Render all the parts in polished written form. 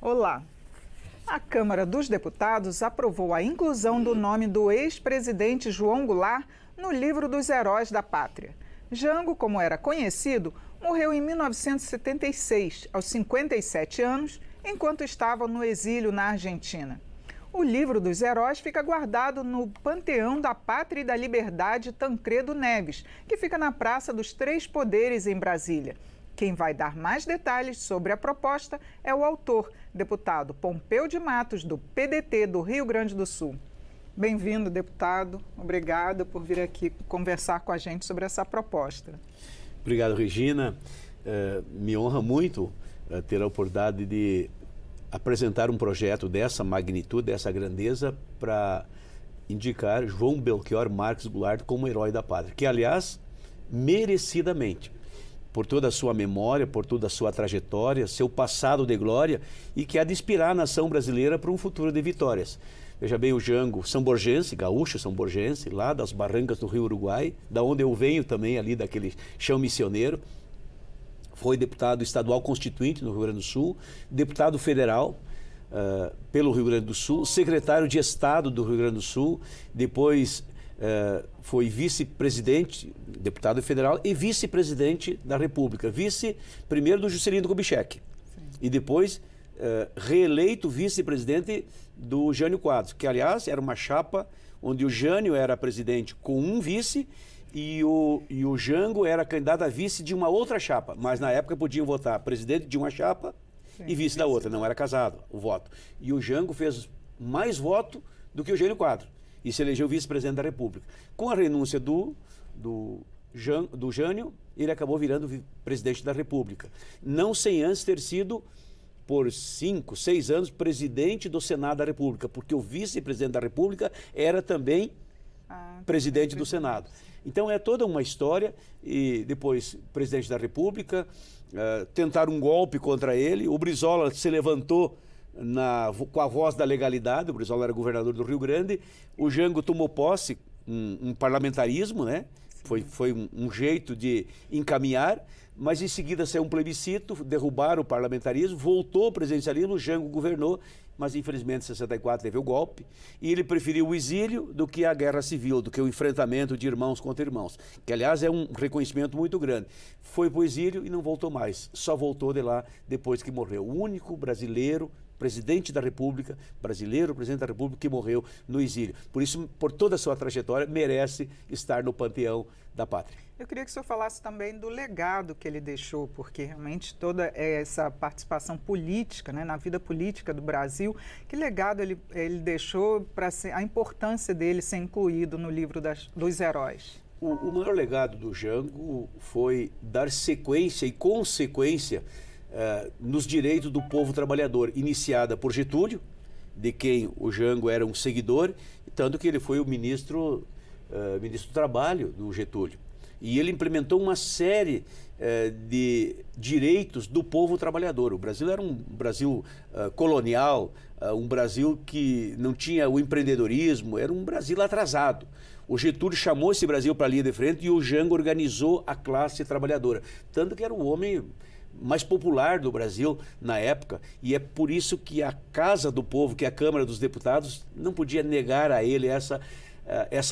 Olá! A Câmara dos Deputados aprovou a inclusão do nome do ex-presidente João Goulart no livro dos heróis da pátria. Jango, como era conhecido, morreu em 1976, aos 57 anos, enquanto estava no exílio na Argentina. O livro dos heróis fica guardado no Panteão da Pátria e da Liberdade Tancredo Neves, que fica na Praça dos Três Poderes, em Brasília. Quem vai dar mais detalhes sobre a proposta é o autor, deputado Pompeu de Matos, do PDT do Rio Grande do Sul. Bem-vindo, deputado. Obrigado por vir aqui conversar com a gente sobre essa proposta. Obrigado, Regina. Me honra muito ter a oportunidade de apresentar um projeto dessa magnitude, dessa grandeza, para indicar João Belchior Marques Goulart como herói da pátria, que, aliás, merecidamente, por toda a sua memória, por toda a sua trajetória, seu passado de glória, e que há de inspirar a nação brasileira para um futuro de vitórias. Veja bem, o Jango são-borgense, gaúcho são-borgense, lá das barrancas do Rio Uruguai, da onde eu venho também, ali daquele chão missioneiro. Foi deputado estadual constituinte no Rio Grande do Sul, deputado federal pelo Rio Grande do Sul, secretário de Estado do Rio Grande do Sul, depois foi vice-presidente, deputado federal e vice-presidente da República, vice primeiro do Juscelino Kubitschek. Sim. E depois reeleito vice-presidente do Jânio Quadros, que aliás era uma chapa onde o Jânio era presidente com um vice e o Jango era candidato a vice de uma outra chapa, mas na época podiam votar presidente de uma chapa. Sim, e vice da outra, não era casado o voto. E o Jango fez mais voto do que o Jânio Quadros e se elegeu vice-presidente da República. Com a renúncia do Jânio, ele acabou virando presidente da República. Não sem antes ter sido, por 5, 6 anos, presidente do Senado da República, porque o vice-presidente da República era também presidente do Senado. Então é toda uma história, e depois presidente da República, tentaram um golpe contra ele, o Brizola se levantou com a voz da legalidade, o Brizola era governador do Rio Grande, o Jango tomou posse, um parlamentarismo, né? Foi um jeito de encaminhar, mas em seguida saiu um plebiscito, derrubaram o parlamentarismo, voltou o presidencialismo, o Jango governou, mas infelizmente em 64 teve o golpe, e ele preferiu o exílio do que a guerra civil, do que o enfrentamento de irmãos contra irmãos, que aliás é um reconhecimento muito grande. Foi para o exílio e não voltou mais, só voltou de lá depois que morreu. O único brasileiro, presidente da República, brasileiro, presidente da República, que morreu no exílio. Por isso, por toda a sua trajetória, merece estar no panteão da pátria. Eu queria que o senhor falasse também do legado que ele deixou, porque realmente toda essa participação política, né, na vida política do Brasil, que legado ele deixou para a importância dele ser incluído no livro dos heróis? O maior legado do Jango foi dar sequência e consequência nos direitos do povo trabalhador, iniciada por Getúlio, de quem o Jango era um seguidor, tanto que ele foi o ministro do Trabalho do Getúlio. E ele implementou uma série de direitos do povo trabalhador. O Brasil era um Brasil colonial, um Brasil que não tinha o empreendedorismo, era um Brasil atrasado. O Getúlio chamou esse Brasil para a linha de frente e o Jango organizou a classe trabalhadora. Tanto que era o homem mais popular do Brasil na época, e é por isso que a Casa do Povo, que é a Câmara dos Deputados, não podia negar a ele essa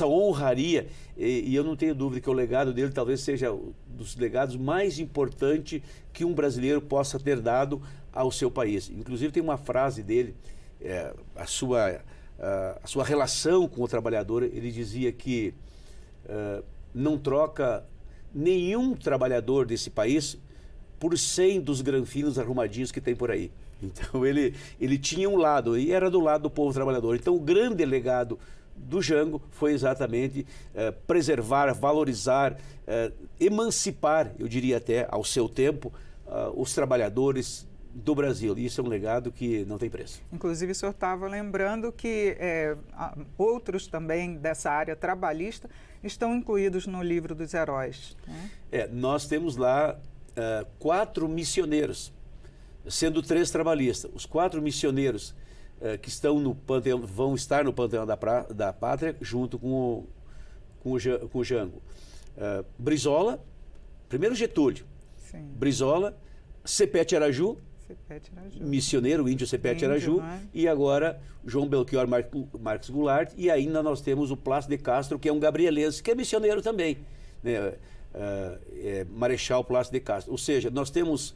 honraria, e eu não tenho dúvida que o legado dele talvez seja um dos legados mais importantes que um brasileiro possa ter dado ao seu país. Inclusive tem uma frase dele, a sua relação com o trabalhador, ele dizia que não troca nenhum trabalhador desse país por 100 dos granfinos arrumadinhos que tem por aí. Então ele tinha um lado, e era do lado do povo trabalhador. Então o grande legado do Jango foi exatamente preservar, valorizar, emancipar, eu diria até, ao seu tempo, os trabalhadores do Brasil. E isso é um legado que não tem preço. Inclusive, o senhor estava lembrando que outros também dessa área trabalhista estão incluídos no livro dos heróis, né? Nós temos lá 4 missioneiros, sendo 3 trabalhistas. Os 4 missioneiros que estão no panteão, vão estar no panteão da pátria, junto com o Jango. Brizola, primeiro Getúlio, sim. Brizola, Sepete Araju, Cepete Araju. Missioneiro, índio Cepete Araju, né? e agora João Belchior Marques Goulart, e ainda nós temos o Plácio de Castro, que é um gabrielense, que é missioneiro também, né? Marechal Plácio de Castro. Ou seja, nós temos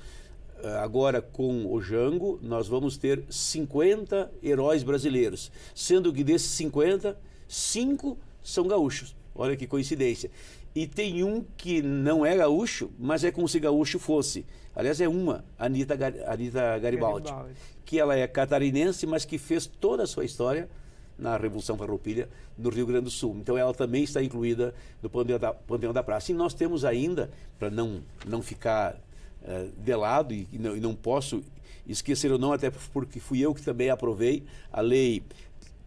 agora com o Jango, nós vamos ter 50 heróis brasileiros, sendo que desses 50, 5 são gaúchos. Olha que coincidência. E tem um que não é gaúcho, mas é como se gaúcho fosse. Aliás, é Anita Garibaldi, que ela é catarinense, mas que fez toda a sua história na Revolução Farroupilha no Rio Grande do Sul. Então ela também está incluída no Panteão da Praça. E nós temos ainda, para não ficar de lado, e não posso esquecer o nome, até porque fui eu que também aprovei a Lei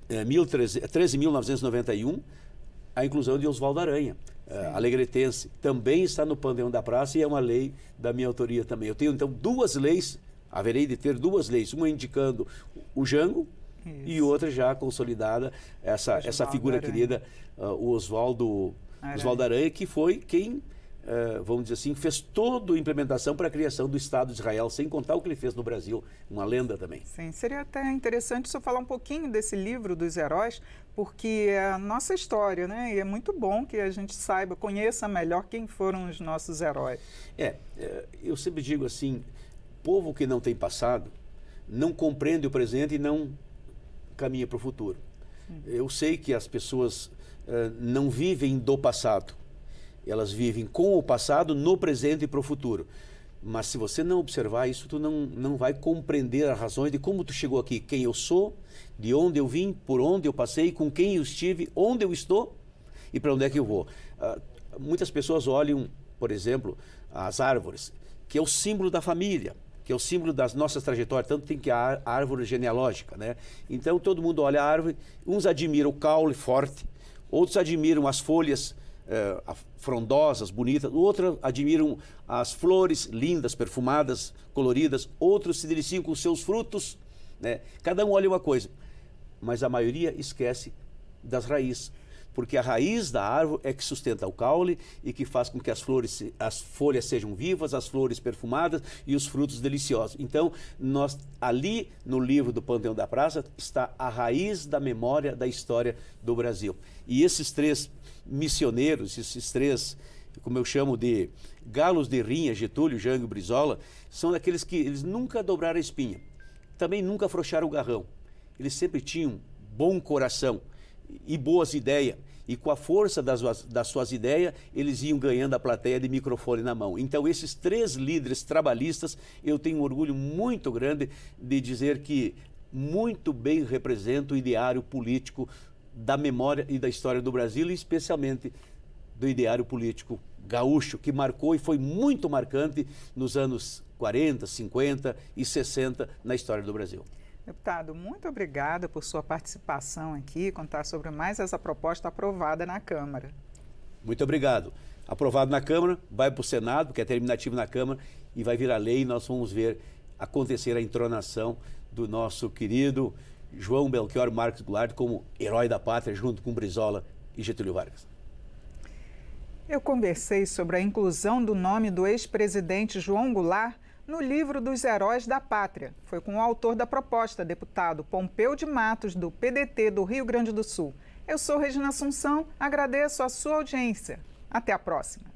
13.991, a inclusão de Oswaldo Aranha, alegretense. Também está no Panteão da Praça e é uma lei da minha autoria também. Eu tenho, então, 2 leis, haverei de ter 2 leis, uma indicando o Jango, isso, e outra já consolidada, essa figura Aranha, querida, o Oswaldo Aranha, que foi quem, vamos dizer assim, fez toda a implementação para a criação do Estado de Israel, sem contar o que ele fez no Brasil, uma lenda também. Sim, seria até interessante o senhor falar um pouquinho desse livro dos heróis, porque é a nossa história, né? E é muito bom que a gente saiba, conheça melhor quem foram os nossos heróis. Eu sempre digo assim, povo que não tem passado, não compreende o presente e não caminha para o futuro. Eu sei que as pessoas não vivem do passado, elas vivem com o passado, no presente e para o futuro. Mas se você não observar isso, tu não vai compreender as razões de como tu chegou aqui, quem eu sou, de onde eu vim, por onde eu passei, com quem eu estive, onde eu estou e para onde é que eu vou. Muitas pessoas olham, por exemplo, as árvores, que é o símbolo da família, que é o símbolo das nossas trajetórias, tanto tem que a árvore genealógica, né? Então todo mundo olha a árvore, uns admiram o caule forte, outros admiram as folhas frondosas, bonitas, outros admiram as flores lindas, perfumadas, coloridas, outros se deliciam com os seus frutos, né? Cada um olha uma coisa, mas a maioria esquece das raízes, porque a raiz da árvore é que sustenta o caule e que faz com que as folhas sejam vivas, as flores perfumadas e os frutos deliciosos. Então, ali no livro do Panteão da Praça está a raiz da memória da história do Brasil. E esses 3 missioneiros, esses 3, como eu chamo de galos de rinha, Getúlio, Jango e Brizola, são daqueles que eles nunca dobraram a espinha, também nunca afrouxaram o garrão. Eles sempre tinham bom coração e boas ideias, e com a força das suas ideias, eles iam ganhando a plateia de microfone na mão. Então, esses 3 líderes trabalhistas, eu tenho um orgulho muito grande de dizer que muito bem representam o ideário político da memória e da história do Brasil, e especialmente do ideário político gaúcho, que marcou e foi muito marcante nos anos 40, 50 e 60 na história do Brasil. Deputado, muito obrigada por sua participação aqui, contar sobre mais essa proposta aprovada na Câmara. Muito obrigado. Aprovado na Câmara, vai para o Senado, que é terminativo na Câmara, e vai virar lei, e nós vamos ver acontecer a entronação do nosso querido João Belchior Marques Goulart como herói da pátria, junto com Brizola e Getúlio Vargas. Eu conversei sobre a inclusão do nome do ex-presidente João Goulart no livro dos Heróis da Pátria. Foi com o autor da proposta, deputado Pompeu de Matos, do PDT do Rio Grande do Sul. Eu sou Regina Assunção, agradeço a sua audiência. Até a próxima.